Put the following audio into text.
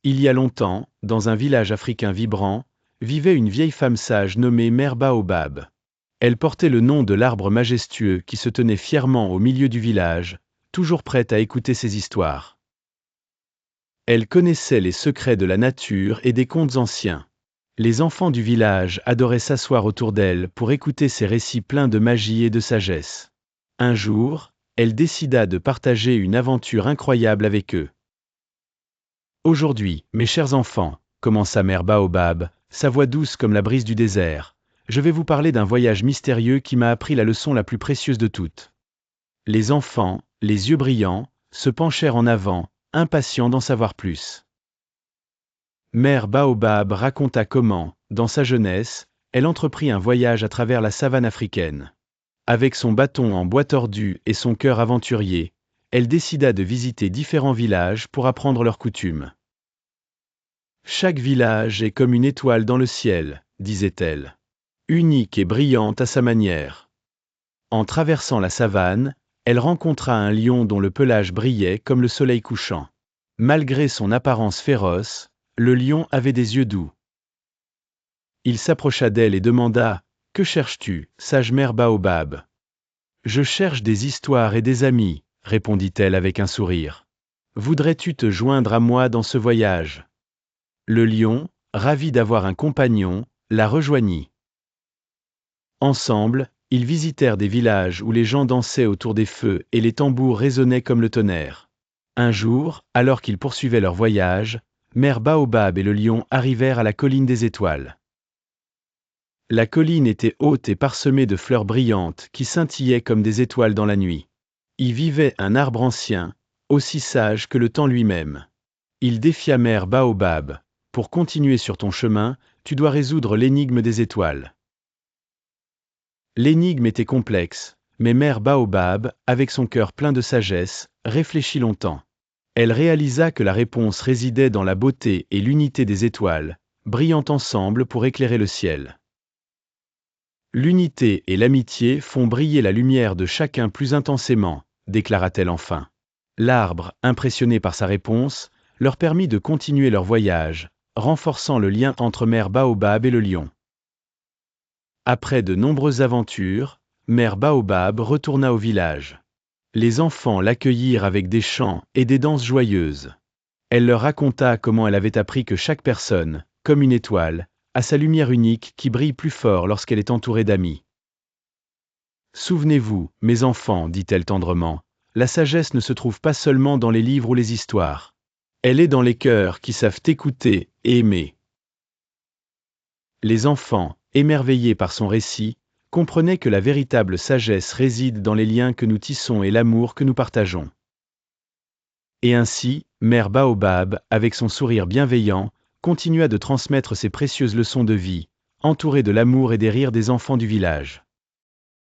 Il y a longtemps, dans un village africain vibrant, vivait une vieille femme sage nommée Mère Baobab. Elle portait le nom de l'arbre majestueux qui se tenait fièrement au milieu du village, toujours prête à écouter ses histoires. Elle connaissait les secrets de la nature et des contes anciens. Les enfants du village adoraient s'asseoir autour d'elle pour écouter ses récits pleins de magie et de sagesse. Un jour, elle décida de partager une aventure incroyable avec eux. Aujourd'hui, mes chers enfants, commença Mère Baobab, sa voix douce comme la brise du désert, je vais vous parler d'un voyage mystérieux qui m'a appris la leçon la plus précieuse de toutes. Les enfants, les yeux brillants, se penchèrent en avant, impatients d'en savoir plus. Mère Baobab raconta comment, dans sa jeunesse, elle entreprit un voyage à travers la savane africaine. Avec son bâton en bois tordu et son cœur aventurier, elle décida de visiter différents villages pour apprendre leurs coutumes. Chaque village est comme une étoile dans le ciel, disait-elle. Unique et brillante à sa manière. En traversant la savane, elle rencontra un lion dont le pelage brillait comme le soleil couchant. Malgré son apparence féroce, le lion avait des yeux doux. Il s'approcha d'elle et demanda « Que cherches-tu, sage Mère Baobab ?» « Je cherche des histoires et des amis, » répondit-elle avec un sourire. « Voudrais-tu te joindre à moi dans ce voyage ?» Le lion, ravi d'avoir un compagnon, la rejoignit. Ensemble, ils visitèrent des villages où les gens dansaient autour des feux et les tambours résonnaient comme le tonnerre. Un jour, alors qu'ils poursuivaient leur voyage, Mère Baobab et le lion arrivèrent à la colline des étoiles. La colline était haute et parsemée de fleurs brillantes qui scintillaient comme des étoiles dans la nuit. Y vivait un arbre ancien, aussi sage que le temps lui-même. Il défia Mère Baobab. Pour continuer sur ton chemin, tu dois résoudre l'énigme des étoiles. L'énigme était complexe, mais Mère Baobab, avec son cœur plein de sagesse, réfléchit longtemps. Elle réalisa que la réponse résidait dans la beauté et l'unité des étoiles, brillant ensemble pour éclairer le ciel. L'unité et l'amitié font briller la lumière de chacun plus intensément, déclara-t-elle enfin. L'arbre, impressionné par sa réponse, leur permit de continuer leur voyage, renforçant le lien entre Mère Baobab et le lion. Après de nombreuses aventures, Mère Baobab retourna au village. Les enfants l'accueillirent avec des chants et des danses joyeuses. Elle leur raconta comment elle avait appris que chaque personne, comme une étoile, a sa lumière unique qui brille plus fort lorsqu'elle est entourée d'amis. Souvenez-vous, mes enfants, dit-elle tendrement, la sagesse ne se trouve pas seulement dans les livres ou les histoires. Elle est dans les cœurs qui savent écouter et aimer. Les enfants, émerveillés par son récit, comprenaient que la véritable sagesse réside dans les liens que nous tissons et l'amour que nous partageons. Et ainsi, Mère Baobab, avec son sourire bienveillant, continua de transmettre ses précieuses leçons de vie, entourée de l'amour et des rires des enfants du village.